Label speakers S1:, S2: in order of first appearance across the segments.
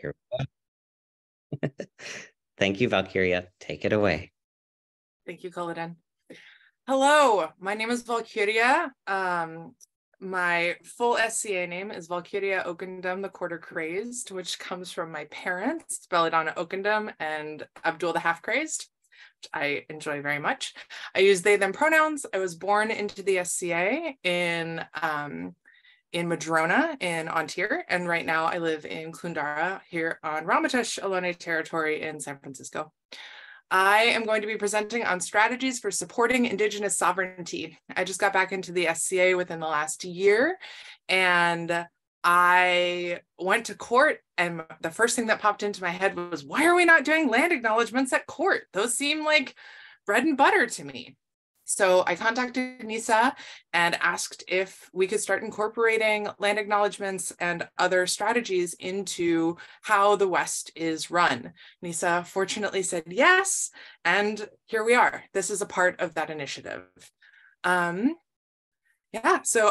S1: Here we go. Thank you, Valkyria. Take it away.
S2: Thank you, Kaladin. Hello, my name is Valkyria. My full SCA name is Valkyria Okundum the Quarter Crazed, which comes from my parents, Belladonna Okundum and Abdul the Half Crazed, which I enjoy very much. I use they, them pronouns. I was born into the SCA in Madrona in Ontario, and right now I live in Clundara here on Ramaytush Ohlone territory in San Francisco. I am going to be presenting on strategies for supporting Indigenous sovereignty. I just got back into the SCA within the last year, and I went to court, and the first thing that popped into my head was, why are we not doing land acknowledgements at court? Those seem like bread and butter to me. So I contacted NISA and asked if we could start incorporating land acknowledgements and other strategies into how the West is run. NISA fortunately said yes, and here we are. This is a part of that initiative. So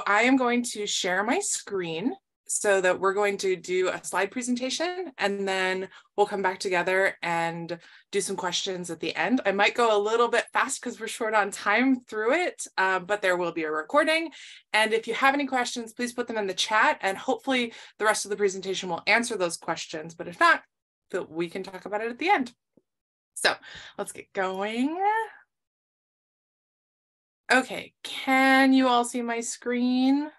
S2: I am going to share my screen so that we're going to do a slide presentation, and then we'll come back together and do some questions at the end. I might go a little bit fast because we're short on time through it, but there will be a recording. And if you have any questions, please put them in the chat, and hopefully the rest of the presentation will answer those questions. But if not, we can talk about it at the end. So let's get going. Okay, can you all see my screen?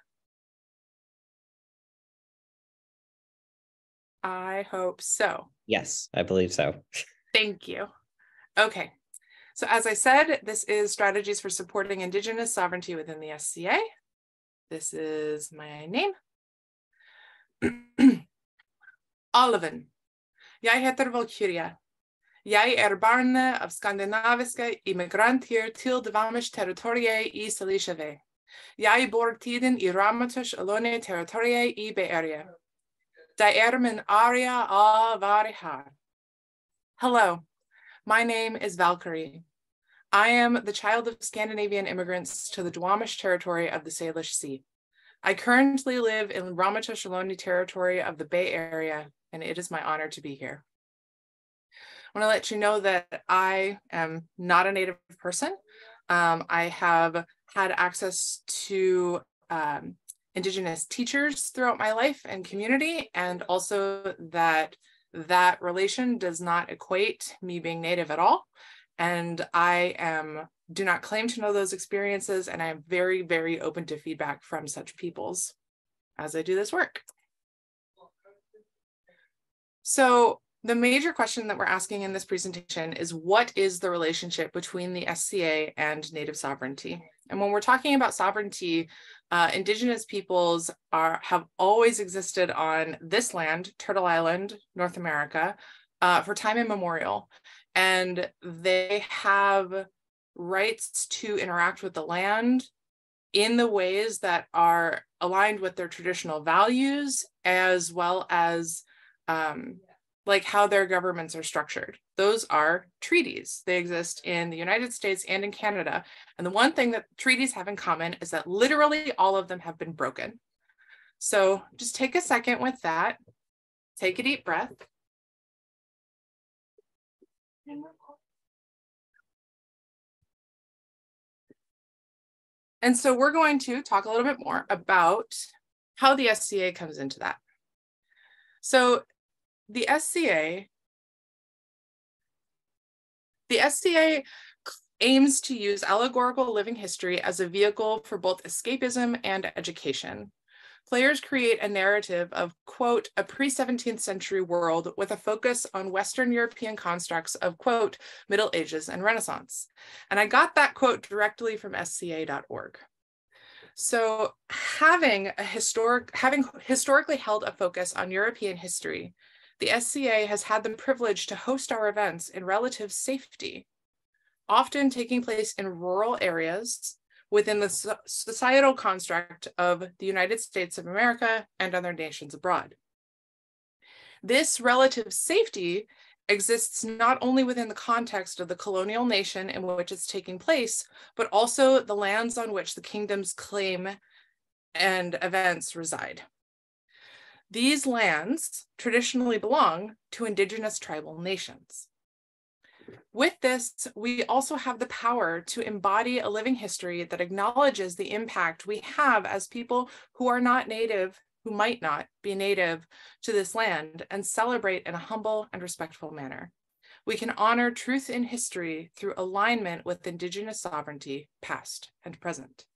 S2: I hope so.
S1: Yes, I believe so.
S2: Thank you. Okay, so as I said, this is strategies for supporting Indigenous sovereignty within the SCA. This is my name. Oliven. Jeg heter Valkyria. Jeg barnet av skandinaviske immigranter til det varmeste territoriet I Salishavet. Jeg bor tiden I Ramaytush Ohlone territoriet I Bay Area. Min aria av varihar. Hello, my name is Valkyrie. I am the child of Scandinavian immigrants to the Duwamish territory of the Salish Sea. I currently live in Ramaytush Ohlone territory of the Bay Area, and it is my honor to be here. I want to let you know that I am not a Native person. I have had access to Indigenous teachers throughout my life and community, and also that relation does not equate me being Native at all. And I do not claim to know those experiences, and I am very, very open to feedback from such peoples as I do this work. So the major question that we're asking in this presentation is, what is the relationship between the SCA and Native sovereignty? And when we're talking about sovereignty, Indigenous peoples have always existed on this land, Turtle Island, North America, for time immemorial. And they have rights to interact with the land in the ways that are aligned with their traditional values, as well as like how their governments are structured. Those are treaties. They exist in the United States and in Canada. And the one thing that treaties have in common is that literally all of them have been broken. So just take a second with that. Take a deep breath. And so we're going to talk a little bit more about how the SCA comes into that. So the SCA aims to use allegorical living history as a vehicle for both escapism and education. Players create a narrative of, quote, a pre-17th century world with a focus on Western European constructs of, quote, Middle Ages and Renaissance. And I got that quote directly from sca.org. So having historically held a focus on European history, the SCA has had the privilege to host our events in relative safety, often taking place in rural areas within the societal construct of the United States of America and other nations abroad. This relative safety exists not only within the context of the colonial nation in which it's taking place, but also the lands on which the kingdom's claim and events reside. These lands traditionally belong to Indigenous tribal nations. With this, we also have the power to embody a living history that acknowledges the impact we have as people who are not native, who might not be native to this land, and celebrate in a humble and respectful manner. We can honor truth in history through alignment with Indigenous sovereignty, past and present.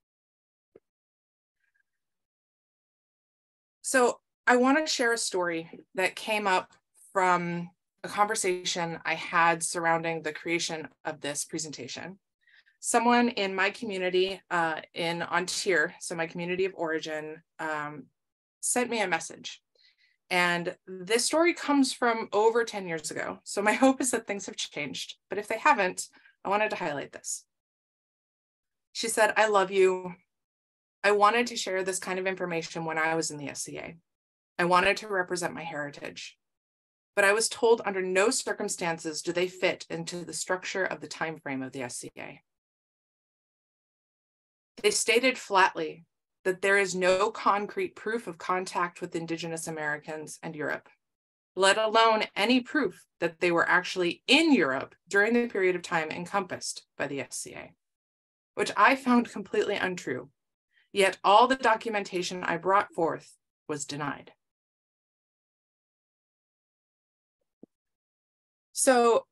S2: So I want to share a story that came up from a conversation I had surrounding the creation of this presentation. Someone in my community in Ontario, so my community of origin, sent me a message. And this story comes from over 10 years ago. So my hope is that things have changed, but if they haven't, I wanted to highlight this. She said, "I love you. I wanted to share this kind of information when I was in the SCA. I wanted to represent my heritage, but I was told under no circumstances do they fit into the structure of the time frame of the SCA. They stated flatly that there is no concrete proof of contact with Indigenous Americans and Europe, let alone any proof that they were actually in Europe during the period of time encompassed by the SCA, which I found completely untrue. Yet all the documentation I brought forth was denied." So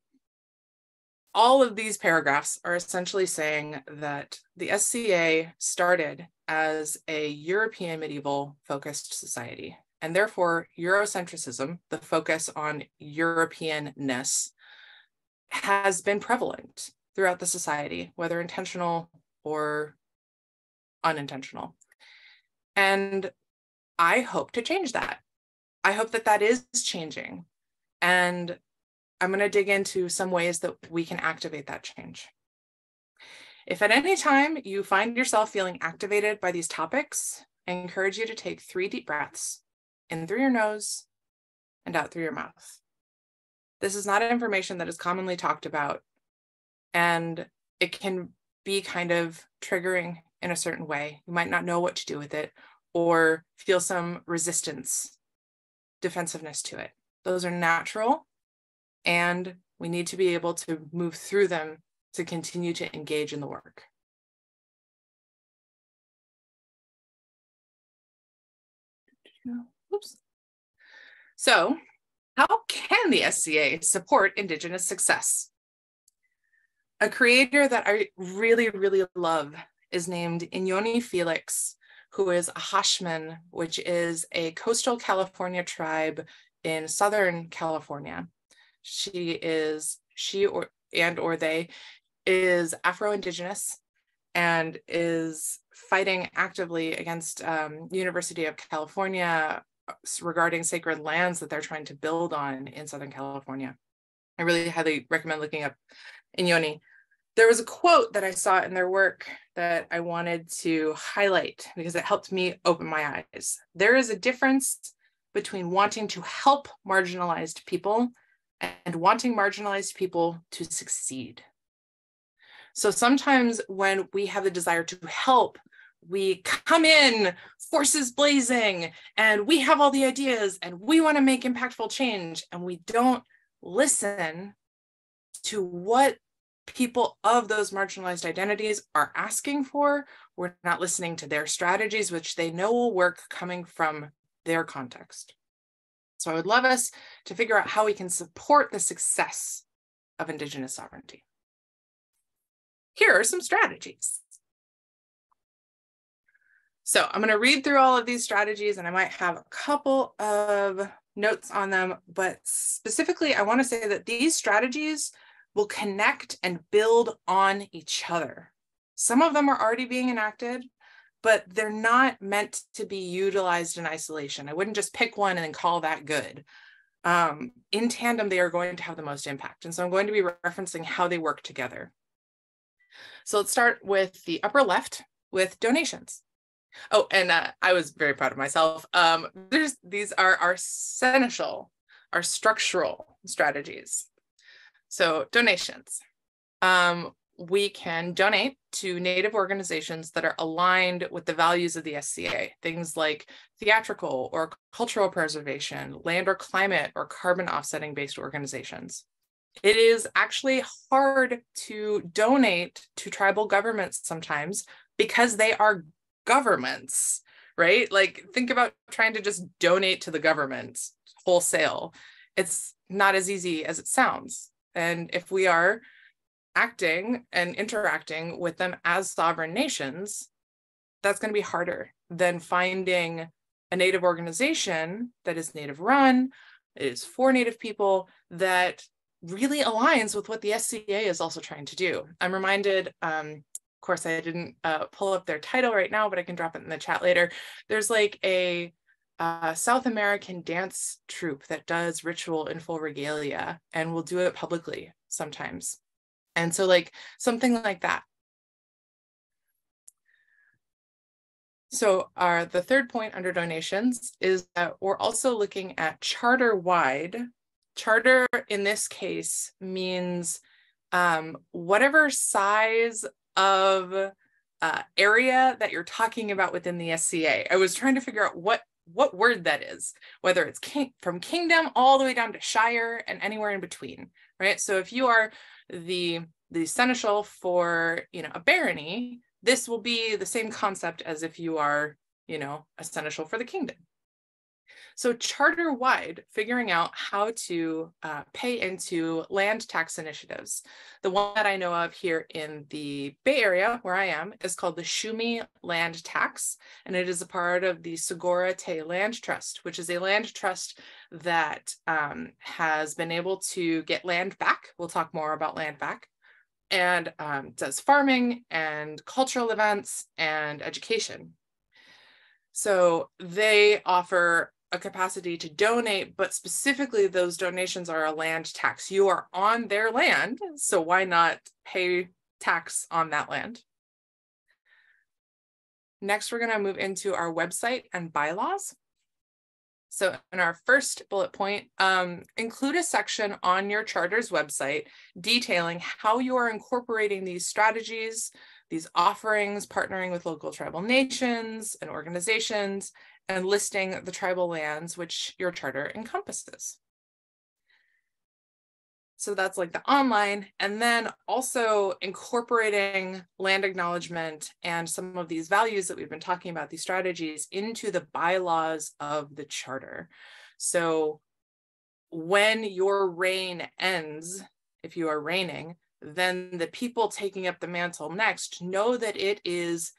S2: all of these paragraphs are essentially saying that the SCA started as a European medieval focused society, and therefore Eurocentrism, the focus on Europeanness, has been prevalent throughout the society, whether intentional or unintentional. And I hope to change that. I hope that that is changing. And I'm going to dig into some ways that we can activate that change. If at any time you find yourself feeling activated by these topics, I encourage you to take 3 deep breaths in through your nose and out through your mouth. This is not information that is commonly talked about, and it can be kind of triggering in a certain way. You might not know what to do with it or feel some resistance, defensiveness to it. Those are natural, and we need to be able to move through them to continue to engage in the work. Oops. So, how can the SCA support Indigenous success? A creator that I really, really love is named Inyoni Felix, who is a Hashman, which is a coastal California tribe in Southern California. She is Afro-Indigenous and is fighting actively against University of California regarding sacred lands that they're trying to build on in Southern California. I really highly recommend looking up Inyoni. There was a quote that I saw in their work that I wanted to highlight because it helped me open my eyes. There is a difference between wanting to help marginalized people and wanting marginalized people to succeed. So sometimes when we have the desire to help, we come in forces blazing and we have all the ideas and we want to make impactful change, and we don't listen to what people of those marginalized identities are asking for. We're not listening to their strategies, which they know will work coming from their context. So I would love us to figure out how we can support the success of Indigenous sovereignty. Here are some strategies. So I'm going to read through all of these strategies, and I might have a couple of notes on them, but specifically, I want to say that these strategies will connect and build on each other. Some of them are already being enacted, but they're not meant to be utilized in isolation. I wouldn't just pick one and then call that good. In tandem, they are going to have the most impact. And so I'm going to be referencing how they work together. So let's start with the upper left with donations. Oh, and I was very proud of myself. These are our essential, our structural strategies. So donations. we can donate to Native organizations that are aligned with the values of the SCA, things like theatrical or cultural preservation, land or climate or carbon offsetting based organizations. It is actually hard to donate to tribal governments sometimes because they are governments, right? Like, think about trying to just donate to the government wholesale. It's not as easy as it sounds. And if we are acting and interacting with them as sovereign nations, that's going to be harder than finding a Native organization that is Native run, is for Native people, that really aligns with what the SCA is also trying to do. I'm reminded, of course, I didn't pull up their title right now, but I can drop it in the chat later. There's like a South American dance troupe that does ritual in full regalia and will do it publicly sometimes. And so like something like that. So the third point under donations is that we're also looking at charter-wide. Charter in this case means whatever size of area that you're talking about within the SCA. I was trying to figure out what word that is, whether it's from kingdom all the way down to shire and anywhere in between, right? So if you are the seneschal for, a barony, this will be the same concept as if you are, a seneschal for the kingdom. So charter-wide, figuring out how to pay into land tax initiatives. The one that I know of here in the Bay Area, where I am, is called the Shumi Land Tax, and it is a part of the Segura Te Land Trust, which is a land trust that has been able to get land back. We'll talk more about land back, and does farming and cultural events and education. So they offer a capacity to donate, but specifically those donations are a land tax. You are on their land, so why not pay tax on that land? Next, we're going to move into our website and bylaws. So in our first bullet point, include a section on your charter's website detailing how you are incorporating these strategies, these offerings, partnering with local tribal nations and organizations, and listing the tribal lands which your charter encompasses. So that's like the online, and then also incorporating land acknowledgement and some of these values that we've been talking about, these strategies, into the bylaws of the charter. So when your reign ends, if you are reigning, then the people taking up the mantle next know that it is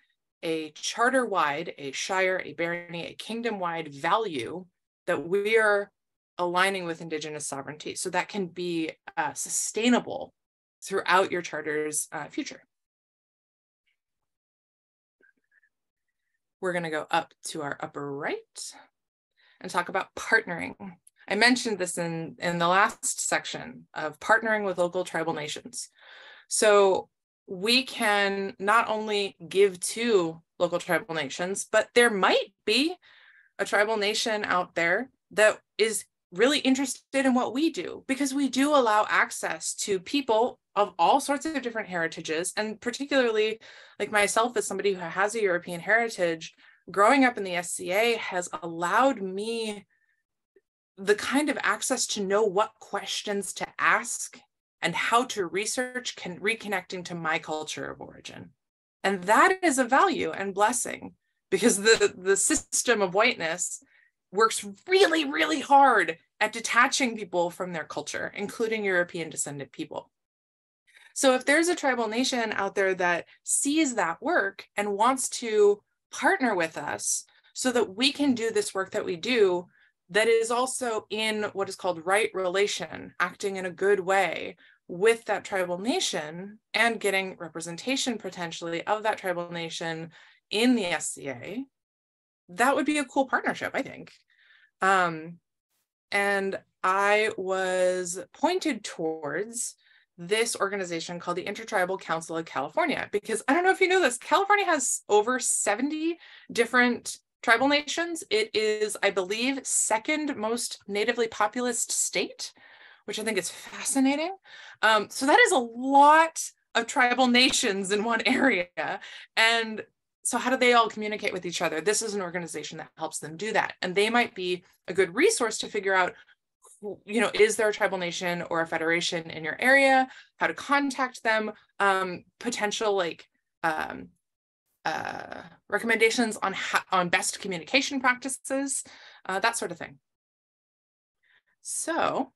S2: a charter-wide, a shire, a barony, a kingdom-wide value that we are aligning with Indigenous sovereignty, so that can be sustainable throughout your charter's future. We're going to go up to our upper right and talk about partnering. I mentioned this in the last section of partnering with local tribal nations. So we can not only give to local tribal nations, but there might be a tribal nation out there that is really interested in what we do, because we do allow access to people of all sorts of different heritages. And particularly, like myself, as somebody who has a European heritage, growing up in the SCA has allowed me the kind of access to know what questions to ask and how to research, reconnecting to my culture of origin. And that is a value and blessing, because the system of whiteness works really, really hard at detaching people from their culture, including European descendant people. So if there's a tribal nation out there that sees that work and wants to partner with us so that we can do this work that we do, that is also in what is called right relation, acting in a good way with that tribal nation and getting representation potentially of that tribal nation in the SCA, that would be a cool partnership, I think. And I was pointed towards this organization called the Intertribal Council of California, because I don't know if you know this, California has over 70 different tribal nations. It is, I believe, second most natively populous state, which I think is fascinating. So that is a lot of tribal nations in one area. And so how do they all communicate with each other? This is an organization that helps them do that. And they might be a good resource to figure out, is there a tribal nation or a federation in your area, how to contact them, potential recommendations on best communication practices, that sort of thing. So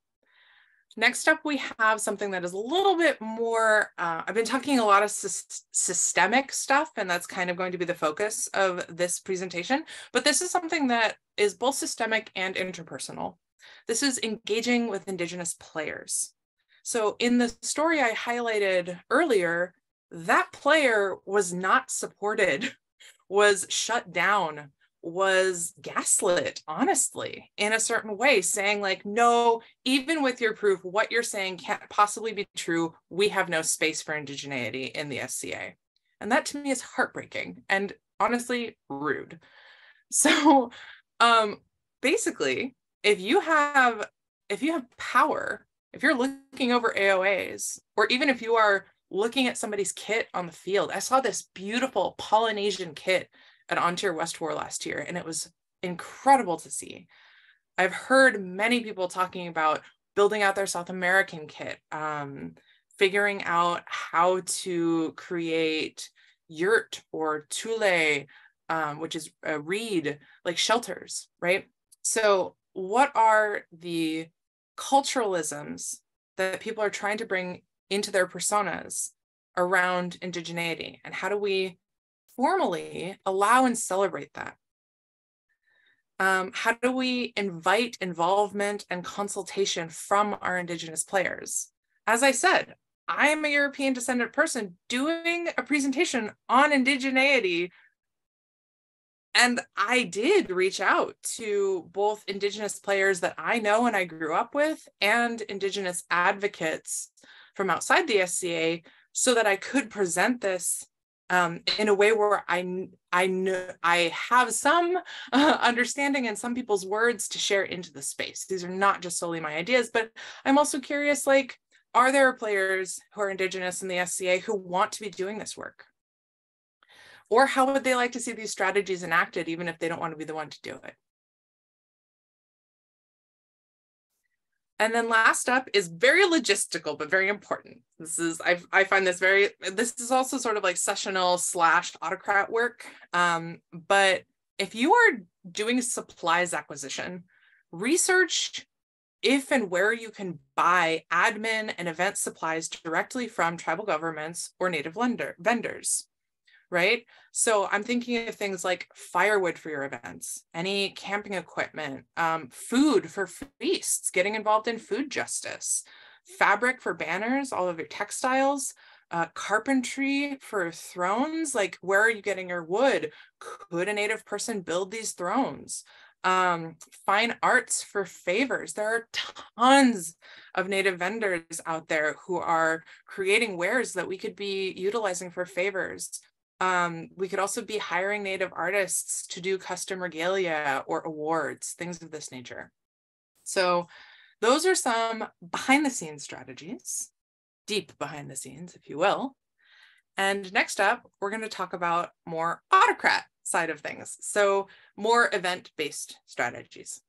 S2: next up, we have something that is a little bit more, I've been talking a lot of systemic stuff, and that's kind of going to be the focus of this presentation, but this is something that is both systemic and interpersonal. This is engaging with Indigenous players. So in the story I highlighted earlier, that player was not supported, was shut down, was gaslit, honestly, in a certain way, saying like, no, even with your proof, what you're saying can't possibly be true. We have no space for indigeneity in the SCA. And that to me is heartbreaking and honestly rude. So basically, if you have power, if you're looking over AOAs, or even if you are looking at somebody's kit on the field, I saw this beautiful Polynesian kit at Ontario West War last year, and it was incredible to see. I've heard many people talking about building out their South American kit, figuring out how to create yurt or tule, which is a reed, like shelters, right? So what are the culturalisms that people are trying to bring into their personas around indigeneity, and how do we formally allow and celebrate that? How do we invite involvement and consultation from our Indigenous players? As I said, I'm a European descendant person doing a presentation on indigeneity, and I did reach out to both Indigenous players that I know and I grew up with, and Indigenous advocates from outside the SCA, so that I could present this in a way where I know I have some understanding and some people's words to share into the space. These are not just solely my ideas, but I'm also curious, like, are there players who are Indigenous in the SCA who want to be doing this work? Or how would they like to see these strategies enacted, even if they don't want to be the one to do it? And then last up is very logistical, but very important. This is, I find this this is also sort of like sessional / autocrat work. But if you are doing supplies acquisition, research if and where you can buy admin and event supplies directly from tribal governments or native vendors. Right? So I'm thinking of things like firewood for your events, any camping equipment, food for feasts, getting involved in food justice, fabric for banners, all of your textiles, carpentry for thrones, like where are you getting your wood? Could a native person build these thrones? Fine arts for favors. There are tons of native vendors out there who are creating wares that we could be utilizing for favors. We could also be hiring native artists to do custom regalia or awards, things of this nature. So those are some behind the scenes strategies, deep behind the scenes, if you will. And next up, we're going to talk about more autocrat side of things. So more event-based strategies.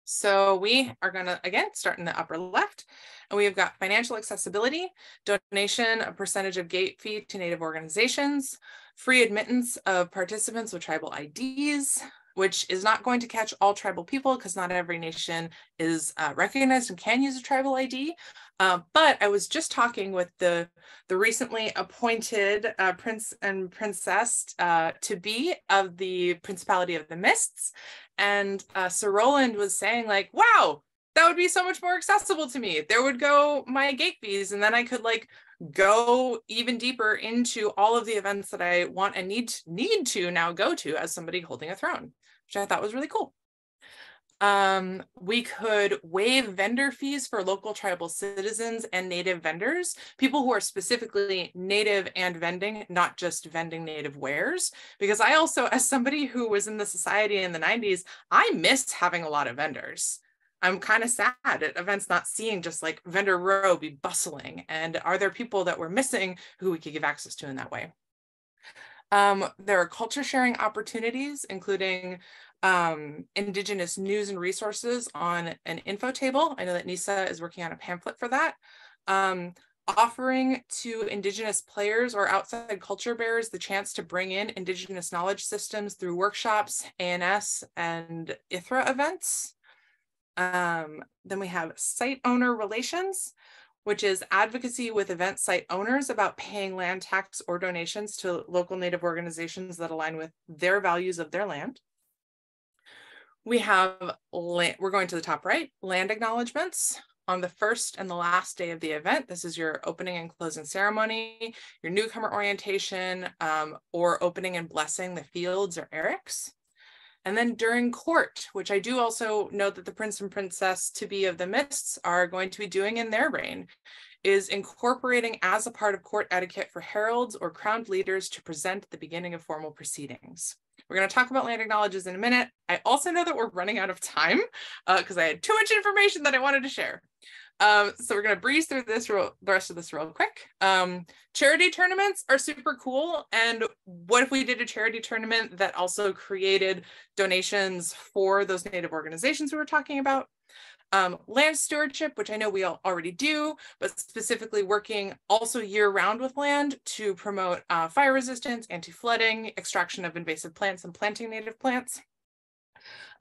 S2: So we are going to, again, start in the upper left, and we've got financial accessibility, donation, a percentage of gate fee to Native organizations, free admittance of participants with tribal IDs, which is not going to catch all tribal people because not every nation is recognized and can use a tribal ID. But I was just talking with the recently appointed prince and princess to be of the Principality of the Mists. And Sir Roland was saying like, wow, that would be so much more accessible to me. There would go my gate fees, and then I could like go even deeper into all of the events that I want and need to now go to as somebody holding a throne, which I thought was really cool. We could waive vendor fees for local tribal citizens and native vendors, people who are specifically native and vending, not just vending native wares. Because I also, as somebody who was in the society in the 90s, I miss having a lot of vendors. I'm kind of sad at events not seeing just like vendor row be bustling. And are there people that we're missing who we could give access to in that way? There are culture sharing opportunities, including Indigenous news and resources on an info table. I know that NISA is working on a pamphlet for that. Offering to Indigenous players or outside culture bearers the chance to bring in Indigenous knowledge systems through workshops, ANS, and ITHRA events. Then we have site owner relations, which is advocacy with event site owners about paying land tax or donations to local Native organizations that align with their values of their land. We have, we're going to the top right, land acknowledgements. On the first and the last day of the event, this is your opening and closing ceremony, your newcomer orientation, or opening and blessing the fields or erics. And then during court, which I do also note that the prince and princess to be of the mists are going to be doing in their reign, is incorporating as a part of court etiquette for heralds or crowned leaders to present at the beginning of formal proceedings. We're going to talk about land acknowledges in a minute. I also know that we're running out of time because I had too much information that I wanted to share. So we're going to breeze through this the rest of this real quick. Charity tournaments are super cool. And what if we did a charity tournament that also created donations for those Native organizations we were talking about? Land stewardship, which I know we all already do, but specifically working also year-round with land to promote fire resistance, anti-flooding, extraction of invasive plants, and planting native plants.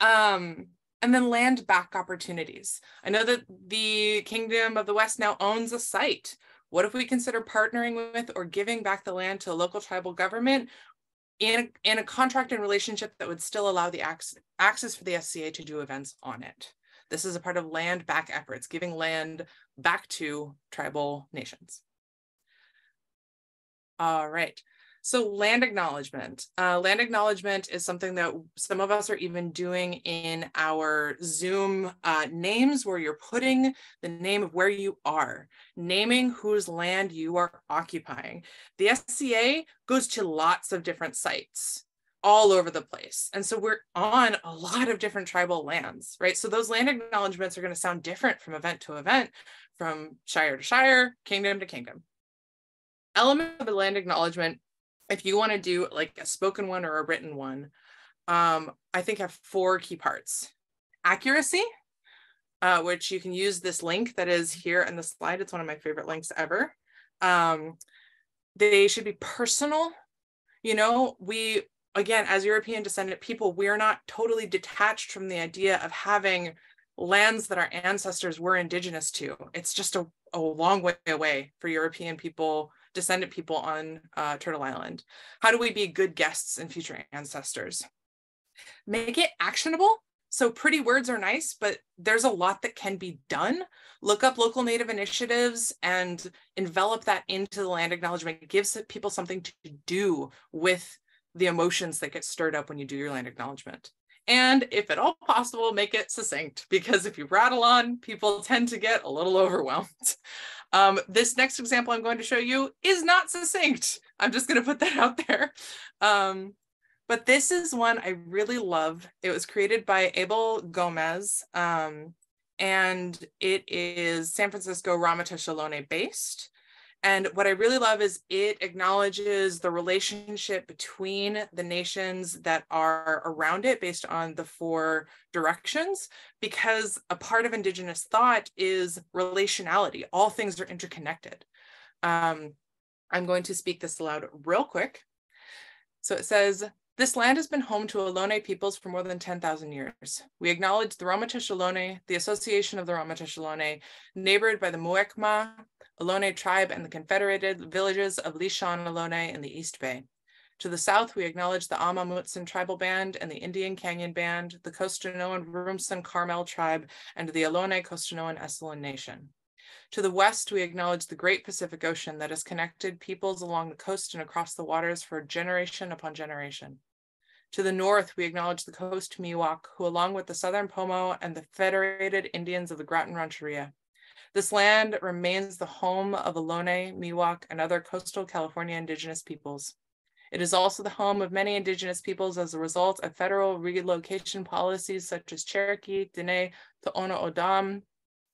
S2: And then land back opportunities. I know that the Kingdom of the West now owns a site. What if we consider partnering with or giving back the land to a local tribal government in a contract and relationship that would still allow the access for the SCA to do events on it? This is a part of land back efforts, giving land back to tribal nations. All right. So land acknowledgement. Land acknowledgement is something that some of us are even doing in our Zoom names, where you're putting the name of where you are, naming whose land you are occupying. The SCA goes to lots of different sites all over the place. And so we're on a lot of different tribal lands, right? So those land acknowledgements are going to sound different from event to event, from shire to shire, kingdom to kingdom. Element of a land acknowledgement, if you want to do like a spoken one or a written one, I think have 4 key parts. Accuracy, which you can use this link that is here in the slide. It's one of my favorite links ever. They should be personal. You know, we, again, as European descendant people, we're not totally detached from the idea of having lands that our ancestors were indigenous to. It's just a long way away for European people, descendant people on Turtle Island. How do we be good guests and future ancestors? Make it actionable. So pretty words are nice, but there's a lot that can be done. Look up local Native initiatives and envelop that into the land acknowledgement. It gives people something to do with the emotions that get stirred up when you do your land acknowledgement. And if at all possible, make it succinct, because if you rattle on, people tend to get a little overwhelmed. This next example I'm going to show you is not succinct. I'm just going to put that out there. But this is one I really love. It was created by Abel Gomez, and it is San Francisco Ramaytush Ohlone based. And what I really love is it acknowledges the relationship between the nations that are around it based on the 4 directions, because a part of Indigenous thought is relationality. All things are interconnected. I'm going to speak this aloud real quick. So it says, this land has been home to Ohlone peoples for more than 10,000 years. We acknowledge the Ramaytush Ohlone, the Association of the Ramaytush Ohlone, neighbored by the Muwekma Ohlone tribe and the confederated villages of Lishan Ohlone in the East Bay. To the south, we acknowledge the Ama Mutsun tribal band and the Indian Canyon band, the Costanoan Rumsen Carmel tribe, and the Ohlone Costanoan Esalen Nation. To the west, we acknowledge the great Pacific Ocean that has connected peoples along the coast and across the waters for generation upon generation. To the north, we acknowledge the Coast Miwok, who, along with the Southern Pomo and the Federated Indians of the Groton Rancheria. This land remains the home of Ohlone, Miwok, and other coastal California indigenous peoples. It is also the home of many Indigenous peoples as a result of federal relocation policies such as Cherokee, Dene, To'ona O'odham,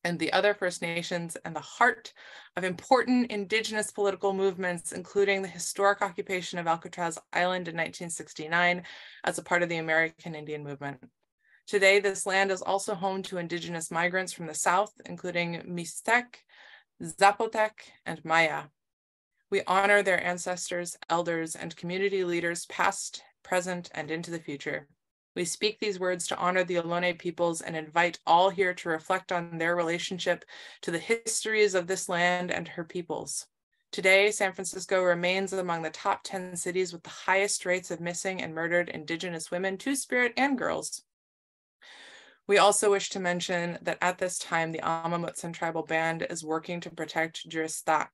S2: and the other First Nations, and the heart of important Indigenous political movements, including the historic occupation of Alcatraz Island in 1969 as a part of the American Indian movement. Today, this land is also home to Indigenous migrants from the South, including Mixtec, Zapotec, and Maya. We honor their ancestors, elders, and community leaders past, present, and into the future. We speak these words to honor the Ohlone peoples and invite all here to reflect on their relationship to the histories of this land and her peoples. Today, San Francisco remains among the top 10 cities with the highest rates of missing and murdered Indigenous women, Two-Spirit, and girls. We also wish to mention that at this time, the Amamutsan tribal band is working to protect Juristak,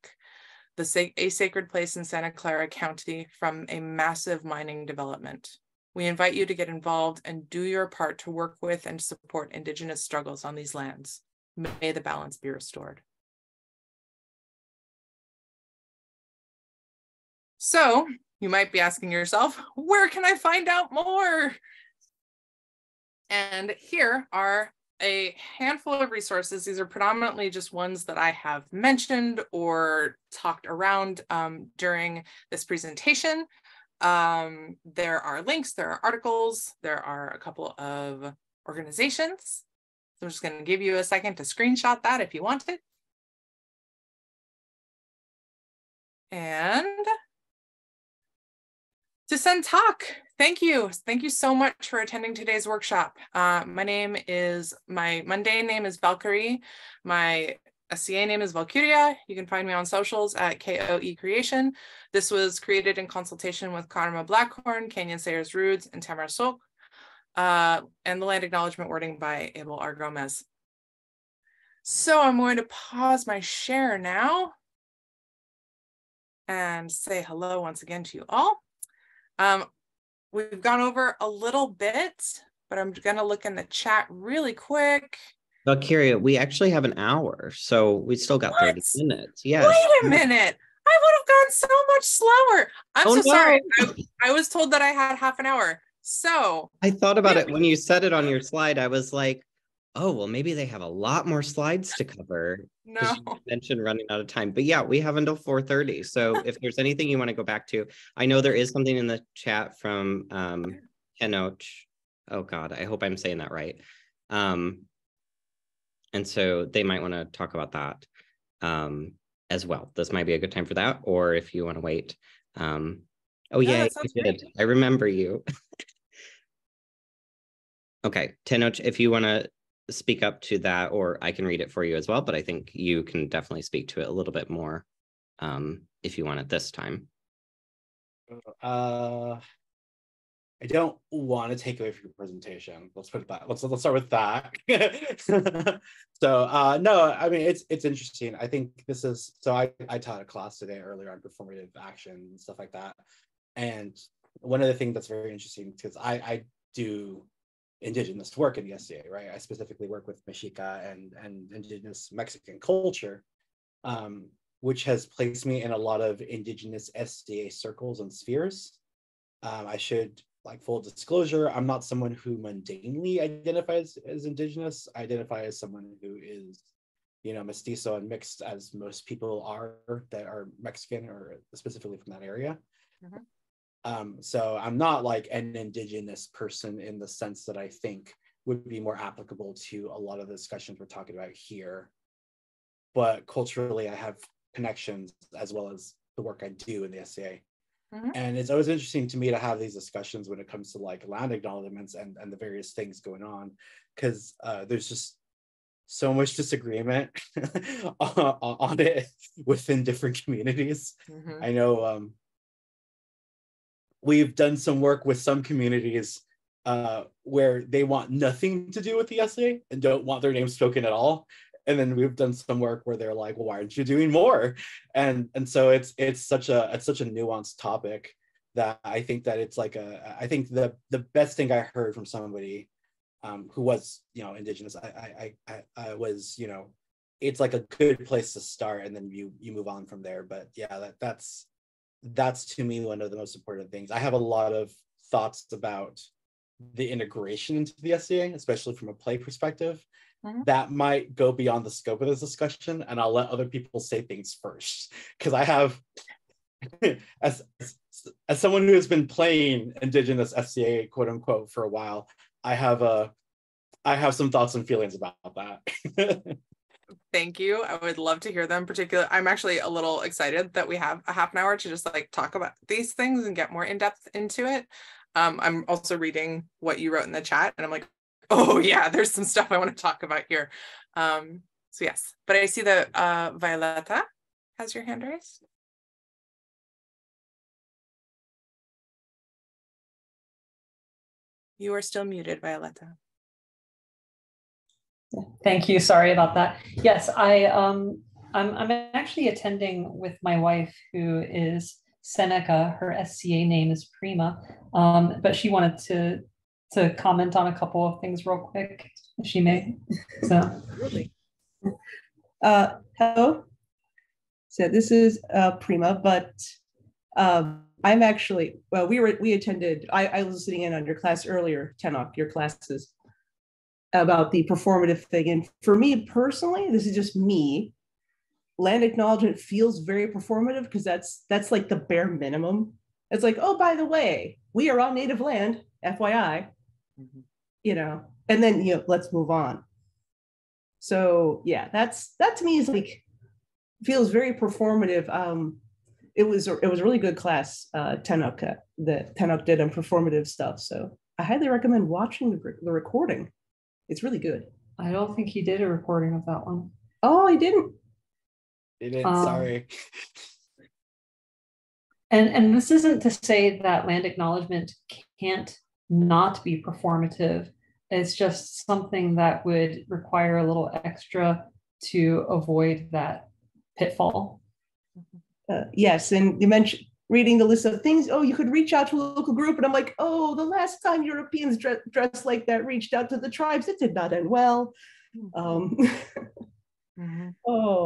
S2: a sacred place in Santa Clara County, from a massive mining development. We invite you to get involved and do your part to work with and support Indigenous struggles on these lands. May the balance be restored. So you might be asking yourself, where can I find out more? And here are a handful of resources. These are predominantly just ones that I have mentioned or talked around during this presentation. There are links, there are articles, there are a couple of organizations. So I'm just going to give you a second to screenshot that if you want it. And to send talk. Thank you. Thank you so much for attending today's workshop. My mundane name is Valkyrie. My SCA name is Valkyria. You can find me on socials at KOE Creation. This was created in consultation with Karma Blackhorn, Canyon Sayers Roods, and Tamara Sok, and the land acknowledgement wording by Abel R. Gomez. So I'm going to pause my share now and say hello once again to you all. We've gone over a little bit, but I'm going to look in the chat really quick.
S1: Valkyria, we actually have an hour, so we still got 30 minutes. Yes.
S2: Wait a minute. I would have gone so much slower. I'm sorry. I was told that I had half an hour. So
S1: I thought about it when you said it on your slide. I was like, oh, well, maybe they have a lot more slides to cover.
S2: No.
S1: You mentioned running out of time. But yeah, we have until 4:30. So if there's anything you want to go back to, I know there is something in the chat from Kenoch. Oh God, I hope I'm saying that right. And so they might want to talk about that as well. This might be a good time for that, or if you want to wait. Oh yeah, you did. I remember you. Okay, Tenoch, if you want to speak up to that, or I can read it for you as well, but I think you can definitely speak to it a little bit more if you want it this time.
S3: I don't want to take away from your presentation. Let's put it back. Let's start with that. So no, I mean it's interesting. I think this is so I taught a class today earlier on performative action and stuff like that. And one of the things that's very interesting, because I do Indigenous work in the SCA, right? I specifically work with Mexica and Indigenous Mexican culture, which has placed me in a lot of Indigenous SCA circles and spheres. I should, like, full disclosure, I'm not someone who mundanely identifies as Indigenous. I identify as someone who is, you know, mestizo and mixed, as most people are that are Mexican or specifically from that area. Mm-hmm. So I'm not like an Indigenous person in the sense that I think would be more applicable to a lot of the discussions we're talking about here. But culturally, I have connections as well as the work I do in the SCA. Mm-hmm. And it's always interesting to me to have these discussions when it comes to like land acknowledgements and the various things going on, because there's just so much disagreement on it within different communities. Mm-hmm. I know we've done some work with some communities where they want nothing to do with the SCA and don't want their name spoken at all. And then we've done some work where they're like, well, why aren't you doing more? And so it's such a nuanced topic that I think that it's like I think the best thing I heard from somebody who was, you know, Indigenous, I was, you know, it's like a good place to start, and then you move on from there. But yeah, that's that's to me one of the most important things. I have a lot of thoughts about the integration into the SCA, especially from a play perspective. That might go beyond the scope of this discussion, and I'll let other people say things first, because I have, as someone who has been playing Indigenous SCA, quote unquote, for a while, I have some thoughts and feelings about that.
S2: Thank you. I would love to hear them. Particularly, I'm actually a little excited that we have a half an hour to just like talk about these things and get more in depth into it. I'm also reading what you wrote in the chat, and I'm like, oh yeah, there's some stuff I want to talk about here. So yes, but I see that Violeta has your hand raised. You are still muted, Violeta.
S4: Thank you. Sorry about that. Yes, I'm actually attending with my wife, who is Seneca. Her SCA name is Prima, but she wanted to comment on a couple of things real quick, if she may. So,
S2: Really?
S5: Hello. So this is Prima, but I'm actually, well, we attended. I was listening in on your class earlier, Tenok, your classes about the performative thing, and for me personally, this is just me. Land acknowledgement feels very performative because that's like the bare minimum. It's like, oh, by the way, we are on native land, FYI. You know, and then let's move on. So yeah, that to me is like, feels very performative. It was a really good class, Tenok, that Tenok did on performative stuff. So I highly recommend watching the recording. It's really good.
S4: I don't think he did a recording of that one.
S5: Oh, he didn't?
S3: He didn't, sorry.
S4: And this isn't to say that land acknowledgement can't not be performative. It's just something that would require a little extra to avoid that pitfall.
S5: Yes, and you mentioned reading the list of things. Oh, you could reach out to a local group, and I'm like, oh, the last time Europeans dressed like that reached out to the tribes, it did not end well.
S4: Oh,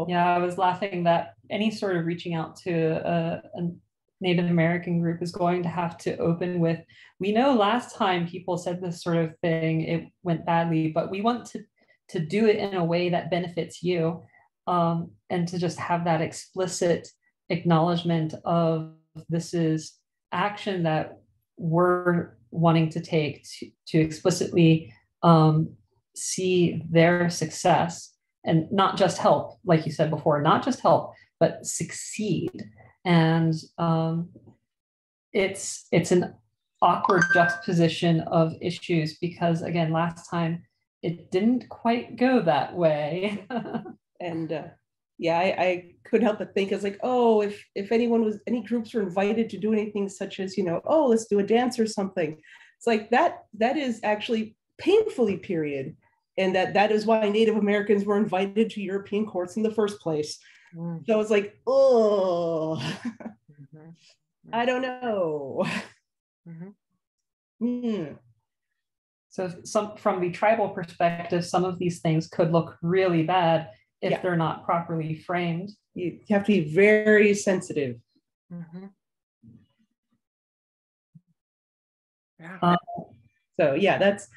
S4: yeah, I was laughing that any sort of reaching out to a Native American group is going to have to open with, we know last time people said this sort of thing, it went badly, but we want to do it in a way that benefits you, and to just have that explicit acknowledgement of this is action that we're wanting to take to explicitly see their success, and not just help, like you said before, not just help, but succeed. And it's an awkward juxtaposition of issues, because again, last time it didn't quite go that way.
S5: And yeah, I couldn't help but think, I was like, oh, if any groups were invited to do anything such as, oh, let's do a dance or something. It's like that is actually painfully period. And that is why Native Americans were invited to European courts in the first place. So it's like, oh, I don't know.
S4: So from the tribal perspective, some of these things could look really bad if they're not properly framed.
S5: You have to be very sensitive. So yeah, that's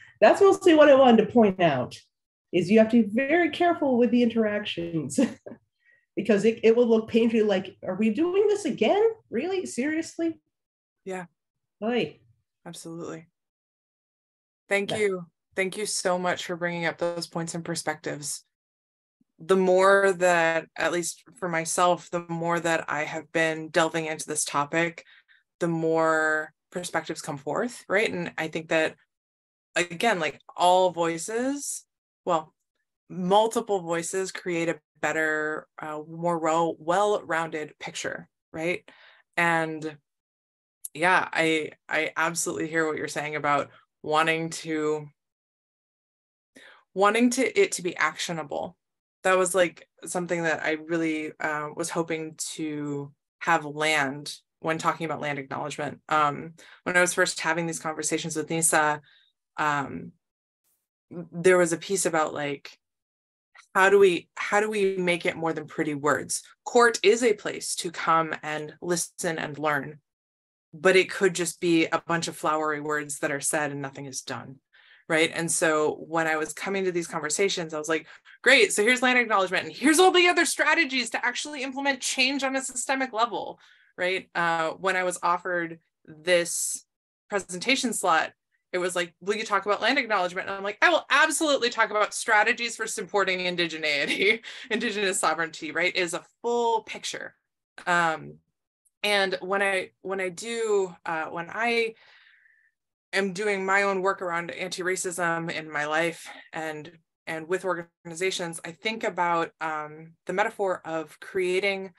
S5: mostly what I wanted to point out, is you have to be very careful with the interactions because it will look painfully like, are we doing this again? Really? Seriously?
S2: Yeah.
S5: Right.
S2: Absolutely. Thank you. Thank you so much for bringing up those points and perspectives. The more that, at least for myself, the more that I have been delving into this topic, the more perspectives come forth, right? And I think that, again, like all voices, well, multiple voices create a better, more well-rounded picture, right? And yeah, I absolutely hear what you're saying about wanting it to be actionable. That was like something that I really was hoping to have land when talking about land acknowledgement. When I was first having these conversations with Nisa, there was a piece about like how do we make it more than pretty words? Court is a place to come and listen and learn, but it could just be a bunch of flowery words that are said and nothing is done, right? And so when I was coming to these conversations, I was like, great, so here's land acknowledgement, and here's all the other strategies to actually implement change on a systemic level, right? When I was offered this presentation slot, it was like, will you talk about land acknowledgement? And I'm like, I will absolutely talk about strategies for supporting indigeneity, indigenous sovereignty, right? Is a full picture. And when I am doing my own work around anti-racism in my life and with organizations, I think about the metaphor of creating,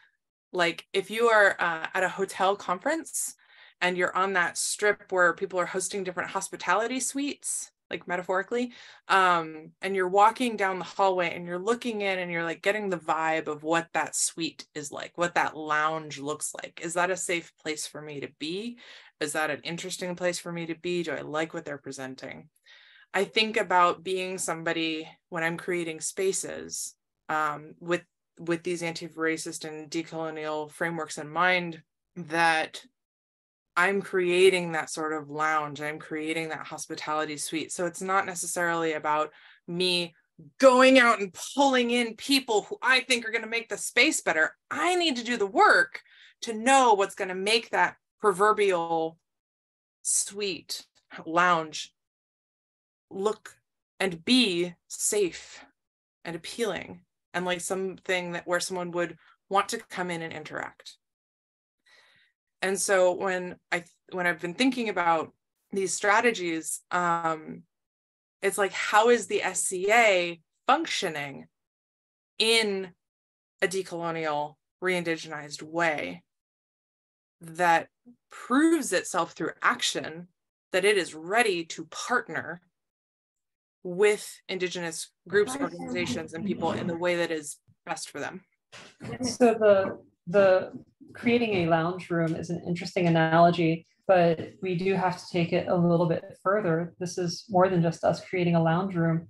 S2: like, if you are at a hotel conference and you're on that strip where people are hosting different hospitality suites, like metaphorically, and you're walking down the hallway and you're looking in and you're like getting the vibe of what that suite is like, what that lounge looks like. Is that a safe place for me to be? Is that an interesting place for me to be? Do I like what they're presenting? I think about being somebody when I'm creating spaces with these anti-racist and decolonial frameworks in mind, that I'm creating that sort of lounge, I'm creating that hospitality suite. So it's not necessarily about me going out and pulling in people who I think are going to make the space better. I need to do the work to know what's going to make that proverbial suite, lounge, look and be safe and appealing, and like something that where someone would want to come in and interact. And so when I've been thinking about these strategies, it's like, how is the SCA functioning in a decolonial, re-indigenized way that proves itself through action that it is ready to partner with Indigenous groups, organizations, and people in the way that is best for them?
S4: So the creating a lounge room is an interesting analogy, but we do have to take it a little bit further. This is more than just us creating a lounge room.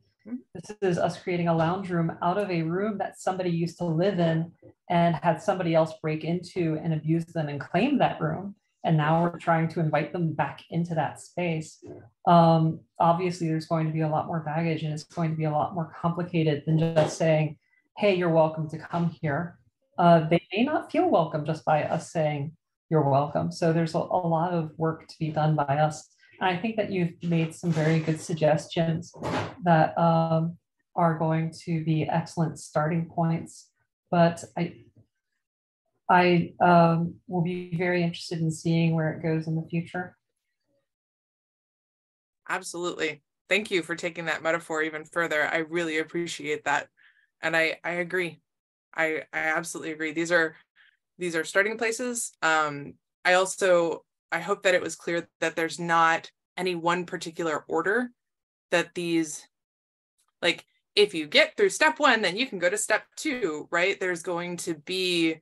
S4: This is us creating a lounge room out of a room that somebody used to live in and had somebody else break into and abuse them and claim that room. And now we're trying to invite them back into that space. Obviously, there's going to be a lot more baggage, and it's going to be a lot more complicated than just saying, hey, you're welcome to come here. They may not feel welcome just by us saying you're welcome. So there's a lot of work to be done by us. And I think that you've made some very good suggestions that are going to be excellent starting points. But I will be very interested in seeing where it goes in the future.
S2: Absolutely. Thank you for taking that metaphor even further. I really appreciate that. And I agree. I absolutely agree. These are starting places. I hope that it was clear that there's not any one particular order, that these, like, if you get through step 1, then you can go to step 2, right? There's going to be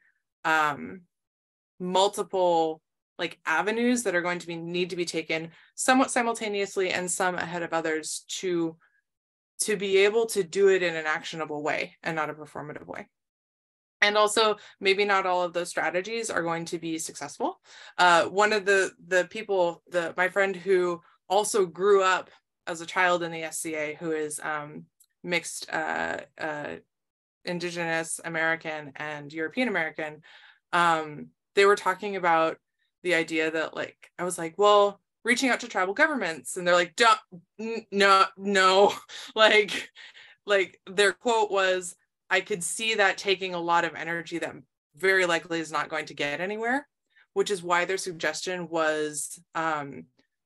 S2: multiple like avenues that are going to need to be taken somewhat simultaneously and some ahead of others to be able to do it in an actionable way and not a performative way. And also, maybe not all of those strategies are going to be successful. One of the people, my friend who also grew up as a child in the SCA, who is mixed Indigenous American and European American, they were talking about the idea that, like, I was like, well, reaching out to tribal governments, and they're like, no, like their quote was, I could see that taking a lot of energy that very likely is not going to get anywhere, which is why their suggestion was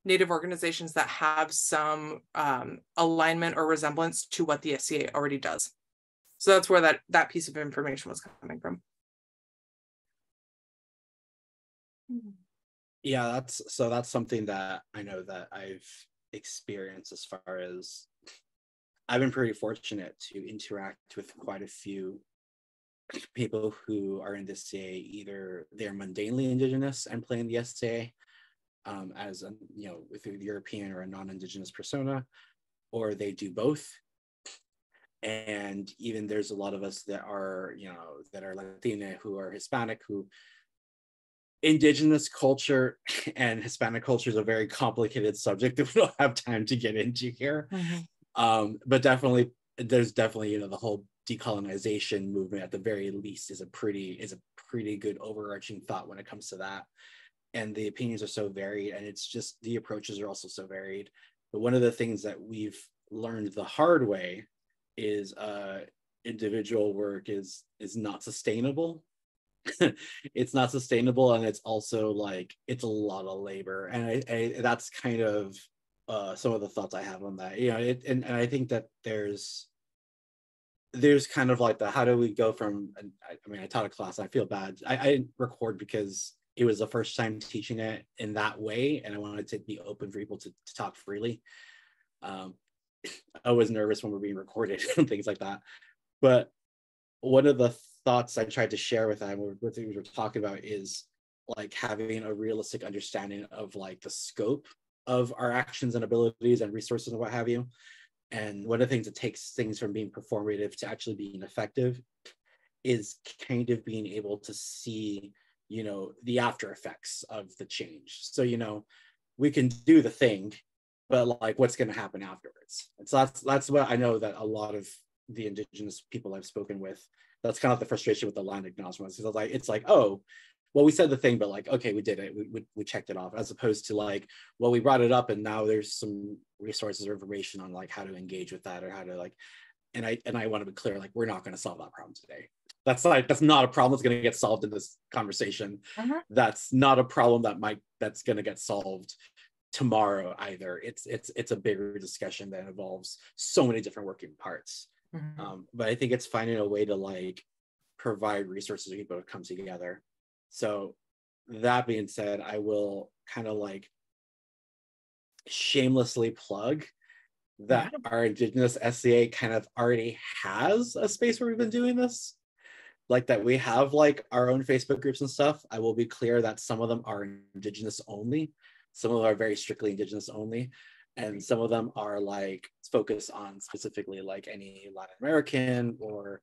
S2: Native organizations that have some alignment or resemblance to what the SCA already does. So that's where that piece of information was coming from.
S3: Yeah, that's something that I know that I've experienced, as far as I've been pretty fortunate to interact with quite a few people who are in the SCA. Either they're mundanely Indigenous and play in the SCA as a, with a European or a non-Indigenous persona, or they do both. And even there's a lot of us that are, that are Latina, who are Hispanic, who Indigenous culture and Hispanic culture is a very complicated subject that we don't have time to get into here. But definitely, there's definitely, the whole decolonization movement at the very least is a pretty good overarching thought when it comes to that. And the opinions are so varied, and it's just the approaches are also so varied. But one of the things that we've learned the hard way is individual work is not sustainable. It's not sustainable, and it's also like it's a lot of labor, and I that's kind of some of the thoughts I have on that. And I think that there's kind of like the how do we go from, I taught a class, I feel bad, I didn't record because it was the first time teaching it in that way, and I wanted to be open for people to talk freely. I was nervous when we're being recorded and things like that. But one of the thoughts I tried to share with them, what we were talking about, is like having a realistic understanding of like the scope of our actions and abilities and resources and what have you. And one of the things that takes things from being performative to actually being effective is kind of being able to see, the after effects of the change. So, we can do the thing, but like what's going to happen afterwards. And so that's what I know that a lot of the Indigenous people I've spoken with, that's kind of the frustration with the land acknowledgements. It's like, oh, well, we said the thing, but like, okay, we did it. We checked it off, as opposed to like, well, we brought it up and now there's some resources or information on like how to engage with that, or how to like, and I want to be clear, like, we're not going to solve that problem today. That's not a problem that's going to get solved in this conversation. That's not a problem that's going to get solved tomorrow either. It's a bigger discussion that involves so many different working parts. But I think it's finding a way to like provide resources for people to come together. So that being said, I will kind of like shamelessly plug that our Indigenous SCA kind of already has a space where we've been doing this. Like that we have like our own Facebook groups and stuff. I will be clear that some of them are Indigenous only. Some of them are very strictly Indigenous only. And some of them are like focused on specifically like any Latin American, or,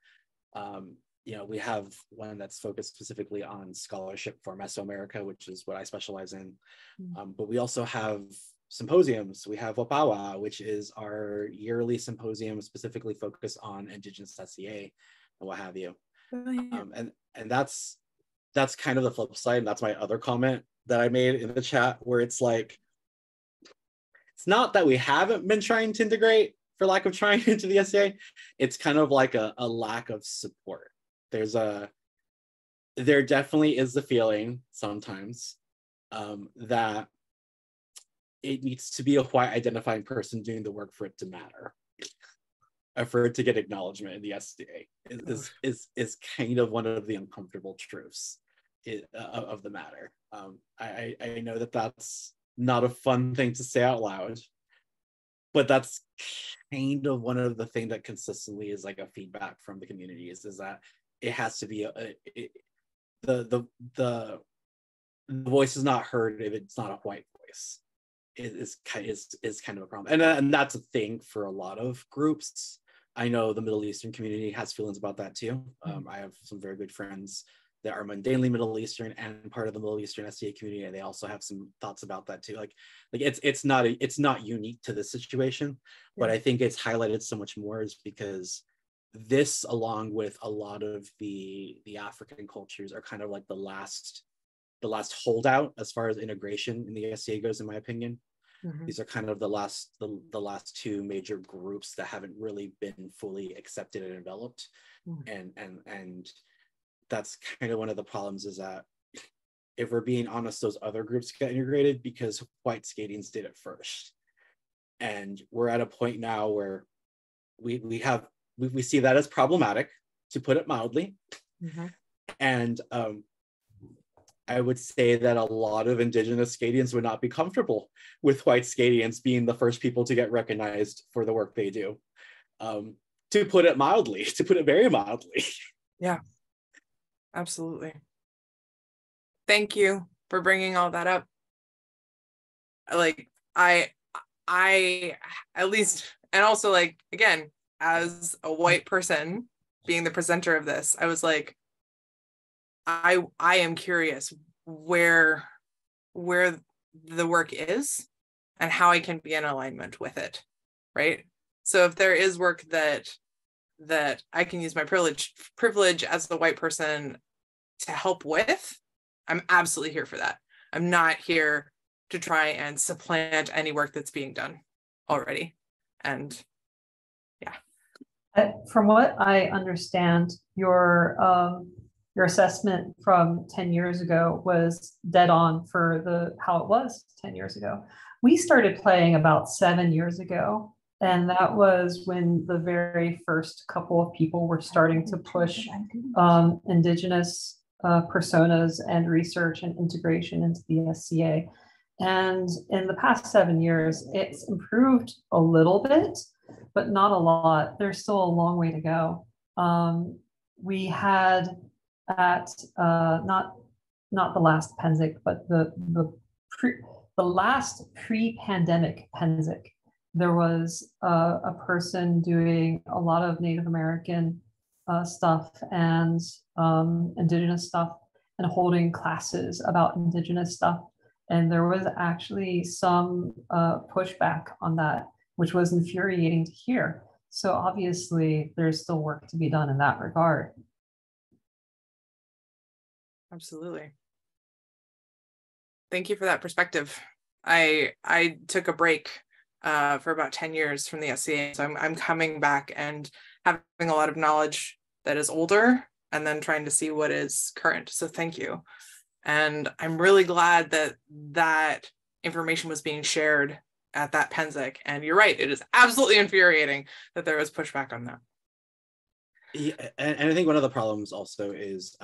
S3: we have one that's focused specifically on scholarship for Mesoamerica, which is what I specialize in. But we also have symposiums. We have Wapawa, which is our yearly symposium specifically focused on Indigenous SCA and what have you. And that's kind of the flip side. And that's my other comment that I made in the chat, where it's like, it's not that we haven't been trying to integrate for lack of trying into the SCA. It's kind of like a lack of support. There definitely is the feeling sometimes that it needs to be a white identifying person doing the work for it to matter, for it to get acknowledgement in the SCA is kind of one of the uncomfortable truths of the matter. I know that that's not a fun thing to say out loud, but that's kind of one of the things that consistently is like a feedback from the community is that it has to be the voice is not heard if it's not a white voice. Is kind of a problem, and that's a thing for a lot of groups. I know the Middle Eastern community has feelings about that too. I have some very good friends that are mundanely Middle Eastern and part of the Middle Eastern SCA community, and they also have some thoughts about that too. Like it's not unique to this situation, but I think it's highlighted so much more is because this, along with a lot of the African cultures, are kind of like the last holdout as far as integration in the SCA goes, in my opinion. These are kind of the last two major groups that haven't really been fully accepted and developed. And that's kind of one of the problems, is that if we're being honest, those other groups got integrated because white Scadians did it first. And we're at a point now where we see that as problematic, to put it mildly. And I would say that a lot of Indigenous Scadians would not be comfortable with white Scadians being the first people to get recognized for the work they do. To put it mildly, to put it very mildly.
S2: Yeah, absolutely. Thank you for bringing all that up. Like, I at least, and also like, again, as a white person being the presenter of this, I was like, I am curious where the work is and how I can be in alignment with it, right? So if there is work that I can use my privilege as a white person to help with, I'm absolutely here for that. I'm not here to try and supplant any work that's being done already. And yeah.
S4: From what I understand, your assessment from 10 years ago was dead on for how it was 10 years ago. We started playing about 7 years ago, and that was when the very first couple of people were starting to push Indigenous personas and research and integration into the SCA. And in the past 7 years, it's improved a little bit, but not a lot. There's still a long way to go. We had at not the last Penzic, but the last pre-pandemic Penzic, there was a person doing a lot of Native American stuff and Indigenous stuff and holding classes about Indigenous stuff. And there was actually some pushback on that, which was infuriating to hear. So obviously there's still work to be done in that regard.
S2: Absolutely. Thank you for that perspective. I took a break for about 10 years from the SCA. So I'm coming back and having a lot of knowledge that is older and then trying to see what is current. So thank you. And I'm really glad that information was being shared at that Penzic. And you're right, it is absolutely infuriating that there was pushback on that.
S3: Yeah, and I think one of the problems also is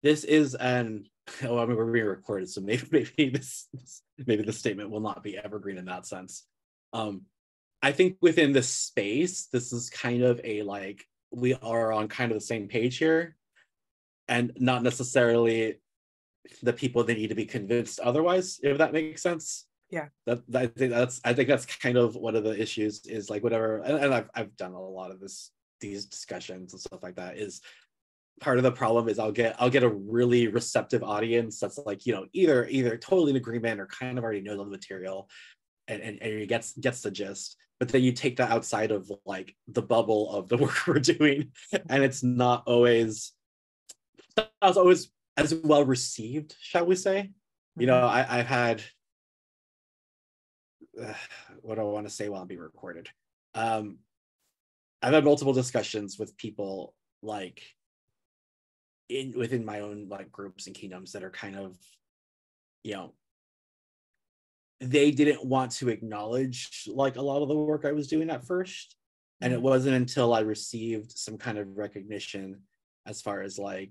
S3: this is we're being recorded, so maybe the statement will not be evergreen in that sense. I think within this space, this is kind of a like, we are on kind of the same page here, and not necessarily the people that need to be convinced otherwise, if that makes sense.
S2: Yeah.
S3: I think that's kind of one of the issues, is like whatever, and I've done a lot of these discussions and stuff like that, is part of the problem is I'll get a really receptive audience that's like, you know, either totally in agreement or kind of already knows all the material and it gets the gist. But then you take that outside of like the bubble of the work we're doing, and it's not always as well received, shall we say. Mm-hmm. You know, I've had what do I want to say while I'm being recorded? I've had multiple discussions with people like within my own like groups and kingdoms that are kind of, you know, they didn't want to acknowledge like a lot of the work I was doing at first. And it wasn't until I received some kind of recognition as far as like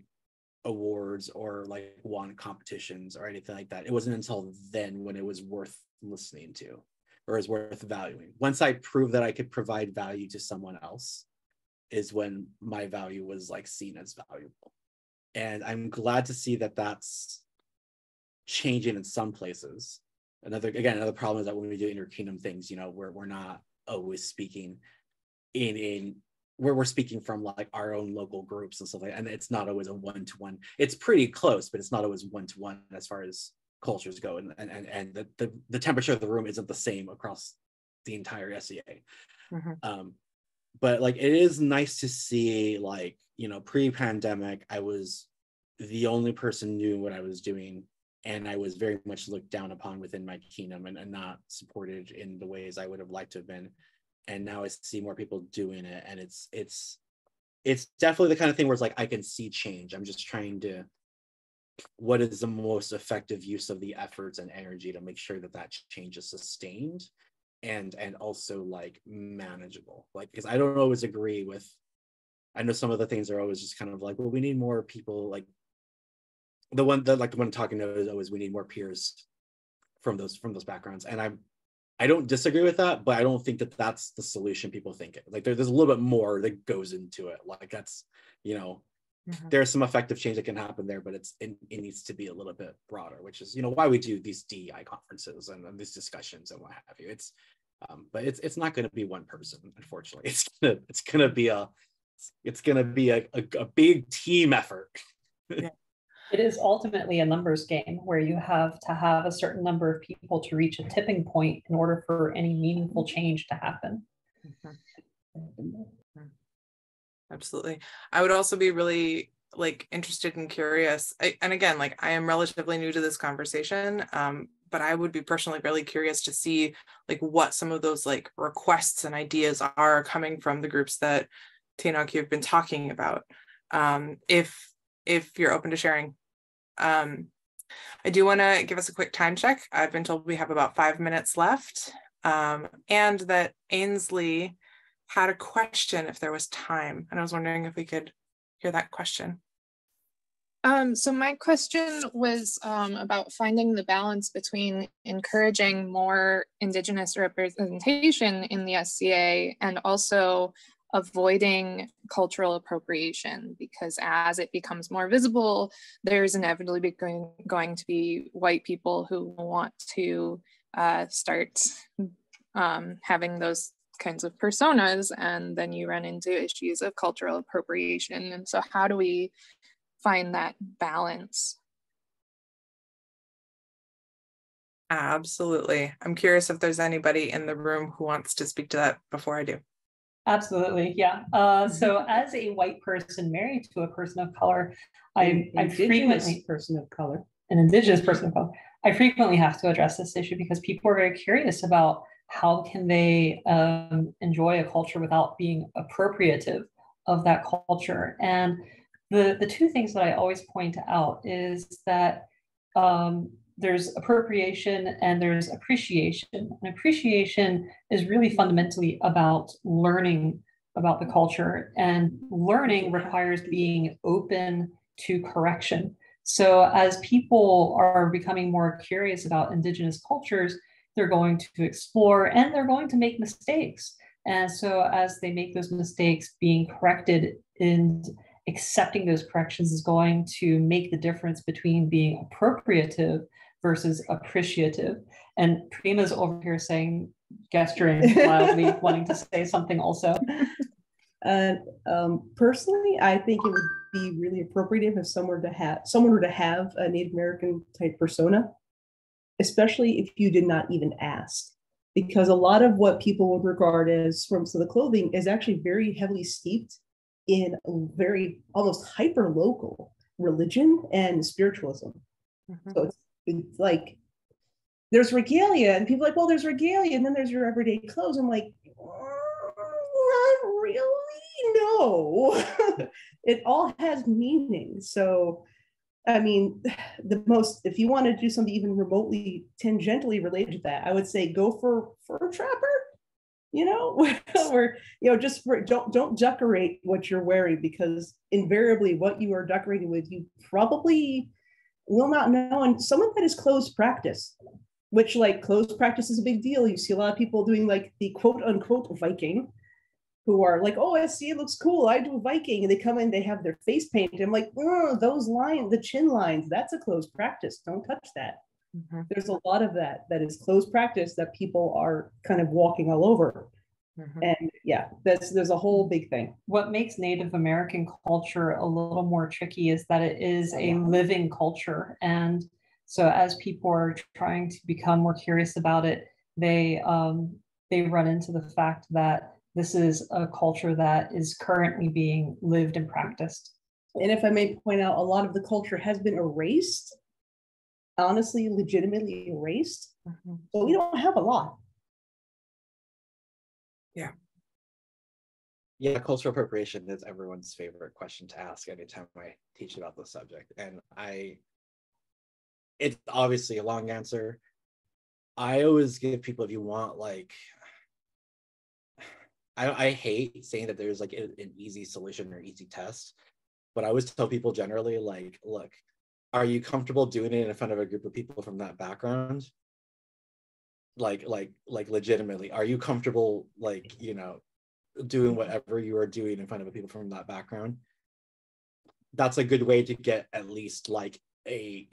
S3: awards or like won competitions or anything like that. It wasn't until then when it was worth listening to or is worth valuing. Once I proved that I could provide value to someone else is when my value was like seen as valuable. And I'm glad to see that that's changing in some places. Another problem is that when we do inter-kingdom things, you know, we're not always speaking in where we're speaking from like our own local groups and stuff like that. And it's not always a one-to-one. It's pretty close, but it's not always one-to-one as far as cultures go. And the temperature of the room isn't the same across the entire SEA. Mm-hmm. But like, it is nice to see, like, you know, pre-pandemic, I was the only person knew what I was doing. And I was very much looked down upon within my kingdom and not supported in the ways I would have liked to have been. And now I see more people doing it. And it's definitely the kind of thing where it's like, I can see change. I'm just trying to, what is the most effective use of the efforts and energy to make sure that that change is sustained and also like manageable. Like, because I don't always agree with, I know some of the things are always just kind of like, well, we need more people, like the one I'm talking to is always, we need more peers from those backgrounds. And I don't disagree with that, but I don't think that that's the solution people think it. Like there's a little bit more that goes into it. Like that's, you know, mm-hmm. There's some effective change that can happen there, but it needs to be a little bit broader, which is, you know, why we do these DEI conferences and these discussions and what have you. But it's not going to be one person, unfortunately. It's gonna be a big team effort.
S2: Yeah.
S4: It is ultimately a numbers game where you have to have a certain number of people to reach a tipping point in order for any meaningful change to happen.
S2: Absolutely. I would also be really like interested and curious. And again, like I am relatively new to this conversation, but I would be personally really curious to see like what some of those like requests and ideas are coming from the groups that Tinoch, you've been talking about. If you're open to sharing. I do want to give us a quick time check. I've been told we have about 5 minutes left, and that Ainsley had a question if there was time. And I was wondering if we could hear that question.
S6: So my question was about finding the balance between encouraging more Indigenous representation in the SCA and also avoiding cultural appropriation, because as it becomes more visible, there's inevitably going to be white people who want to start having those kinds of personas, and then you run into issues of cultural appropriation. And so how do we find that balance?
S2: Absolutely. I'm curious if there's anybody in the room who wants to speak to that before I do.
S4: Absolutely, yeah. So as a white person married to a person of color, I frequently
S5: person of color,
S4: an Indigenous person of color, I frequently have to address this issue because people are very curious about how can they enjoy a culture without being appropriative of that culture. And the two things that I always point out is that there's appropriation and there's appreciation. And appreciation is really fundamentally about learning about the culture, and learning requires being open to correction. So as people are becoming more curious about Indigenous cultures, they're going to explore and they're going to make mistakes. And so as they make those mistakes, being corrected and accepting those corrections is going to make the difference between being appropriative versus appreciative. And Prima's over here saying, gesturing wildly, wanting to say something also.
S5: Personally, I think it would be really appropriative if someone were to have a Native American type persona, especially if you did not even ask, because a lot of what people would regard as forms of the clothing is actually very heavily steeped in very almost hyper local religion and spiritualism. Mm-hmm. So it's like there's regalia, and people are like, well, there's regalia, and then there's your everyday clothes. I'm like, not really, no. It all has meaning. So I mean, if you want to do something even remotely tangentially related to that, I would say go for a trapper, or don't decorate what you're wearing, because invariably what you are decorating with, you probably will not know. And some of that is closed practice, which like closed practice is a big deal. You see a lot of people doing like the quote unquote Viking, who are like, oh, I see, it looks cool, I do a Viking. And they come in, they have their face painted. I'm like, oh, those lines, the chin lines, that's a closed practice. Don't touch that. Mm-hmm. There's a lot of that is closed practice that people are kind of walking all over. Mm-hmm. And yeah, there's a whole big thing.
S4: What makes Native American culture a little more tricky is that it is a living culture. And so as people are trying to become more curious about it, they run into the fact that this is a culture that is currently being lived and practiced.
S5: And if I may point out, a lot of the culture has been erased, honestly, legitimately erased. Mm-hmm. So we don't have a lot.
S2: Yeah.
S3: Yeah, cultural appropriation is everyone's favorite question to ask anytime I teach about the subject. And it's obviously a long answer. I always give people, if you want, like, I hate saying that there's like an easy solution or easy test, but I always tell people generally, like, look, are you comfortable doing it in front of a group of people from that background? Like legitimately, are you comfortable, like, doing whatever you are doing in front of people from that background? That's a good way to get at least like a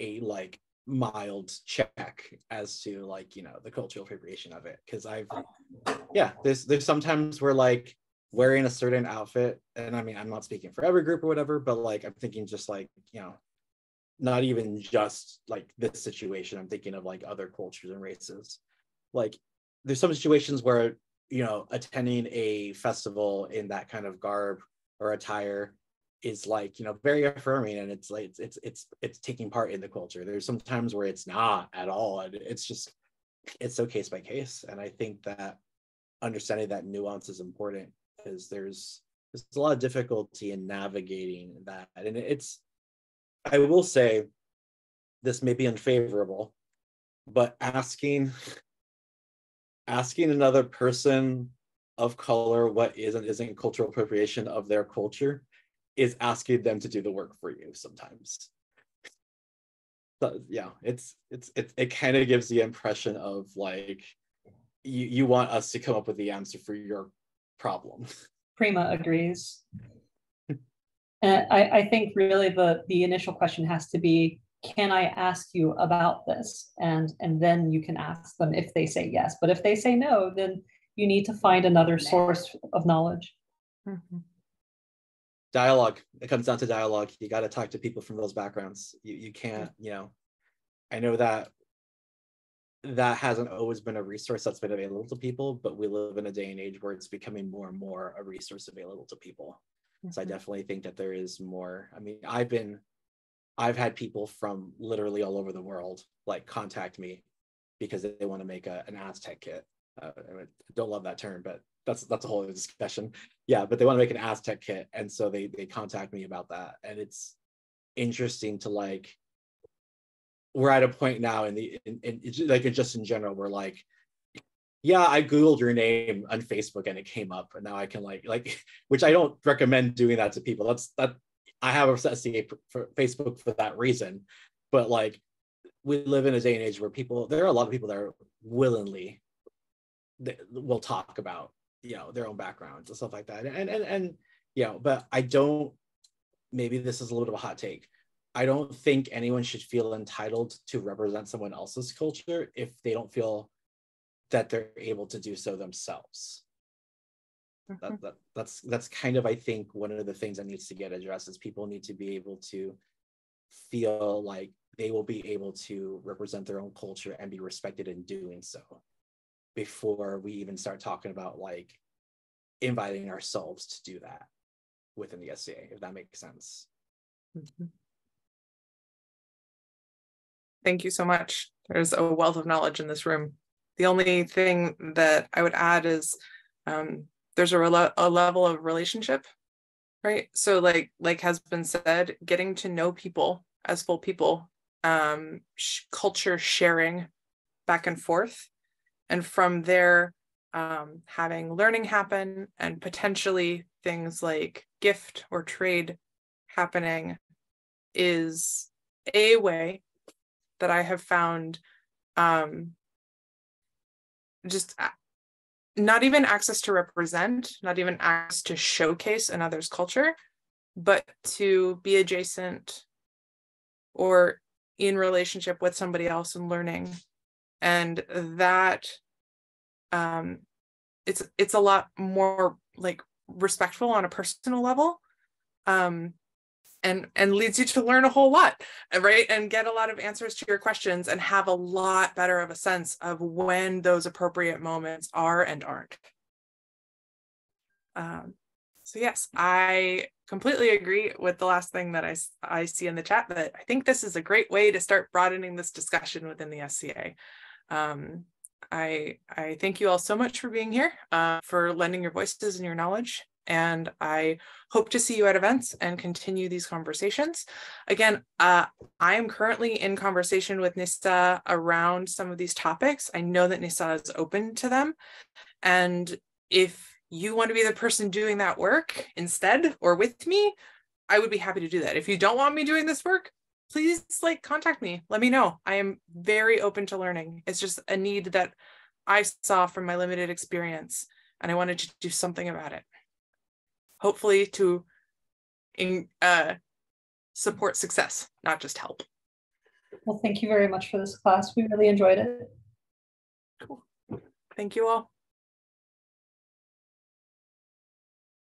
S3: mild check as to like, you know, the cultural appropriation of it. Because there's sometimes where like wearing a certain outfit, and I mean, I'm not speaking for every group or whatever, but like I'm thinking just like, you know, not even just like this situation, I'm thinking of like other cultures and races. Like there's some situations where, you know, attending a festival in that kind of garb or attire is like, you know, very affirming, and it's like it's taking part in the culture. There's some times where it's not at all, and it's so case by case. And I think that understanding that nuance is important, because there's a lot of difficulty in navigating that. And I will say, this may be unfavorable, but asking another person of color what is and isn't cultural appropriation of their culture is asking them to do the work for you sometimes. So yeah, it kind of gives the impression of like you want us to come up with the answer for your problem.
S4: Prima agrees. And I think really the initial question has to be, can I ask you about this? And then you can ask them if they say yes. But if they say no, then you need to find another source of knowledge.
S2: Mm-hmm.
S3: Dialogue. It comes down to dialogue. You got to talk to people from those backgrounds. You can't, you know, I know that hasn't always been a resource that's been available to people, but we live in a day and age where it's becoming more and more a resource available to people. Mm-hmm. So I definitely think that there is more. I mean, I've had people from literally all over the world like contact me because they want to make an Aztec kit. I don't love that term, but that's a whole other discussion. Yeah, but they want to make an Aztec kit, and so they contact me about that. And it's interesting to like, we're at a point now in just in general, we're like, yeah, I Googled your name on Facebook and it came up, and now I can like, which I don't recommend doing that to people. That I have a SCA for Facebook for that reason. But like, we live in a day and age where there are a lot of people that are willingly will talk about, you know, their own backgrounds and stuff like that. And you know, but I don't, maybe this is a little bit of a hot take, I don't think anyone should feel entitled to represent someone else's culture if they don't feel that they're able to do so themselves. Mm-hmm. That's kind of, I think, one of the things that needs to get addressed is people need to be able to feel like they will be able to represent their own culture and be respected in doing so before we even start talking about like inviting ourselves to do that within the SCA, if that makes sense.
S2: Mm-hmm. Thank you so much. There's a wealth of knowledge in this room. The only thing that I would add is there's a level of relationship, right? So like has been said, getting to know people as full people, culture sharing back and forth. And from there, having learning happen and potentially things like gift or trade happening is a way that I have found just not even access to represent, not even access to showcase another's culture, but to be adjacent or in relationship with somebody else and learning. And that it's a lot more like respectful on a personal level, and leads you to learn a whole lot, right? And get a lot of answers to your questions and have a lot better of a sense of when those appropriate moments are and aren't. So yes, I completely agree with the last thing that I see in the chat, that I think this is a great way to start broadening this discussion within the SCA. I thank you all so much for being here, for lending your voices and your knowledge. And I hope to see you at events and continue these conversations. Again, I am currently in conversation with Nisa around some of these topics. I know that Nisa is open to them. And if you want to be the person doing that work instead or with me, I would be happy to do that. If you don't want me doing this work, please contact me. Let me know. I am very open to learning. It's just a need that I saw from my limited experience, and I wanted to do something about it. Hopefully to support success, not just help.
S4: Well, thank you very much for this class. We really enjoyed it.
S2: Cool. Thank you all.